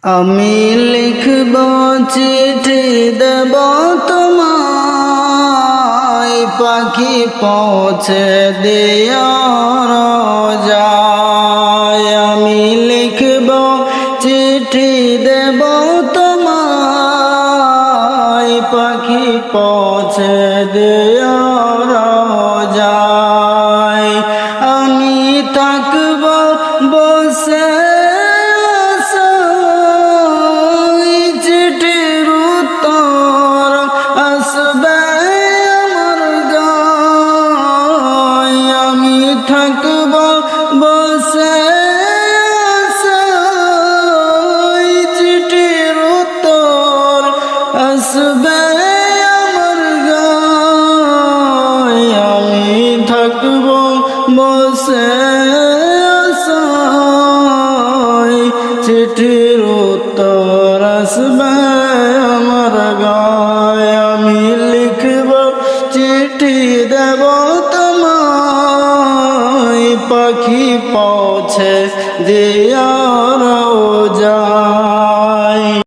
আমি লিখব চিঠি দেব তোমায়, পাখি পৌঁছে দিও রোজায়। আমি লিখব চিঠি দেব তোমায়, পাখি পৌঁছে দিও রোজায়। আমি থাকব বসে থাকব বসে চিঠির উত্তর আসবে আমার গায়। আমি থাকব বসে চিঠির উত্তর আসবে আমার গায়। আমি লিখব চিঠি দেব তোমায়, পাখি পৌঁছে দিও রোজায়।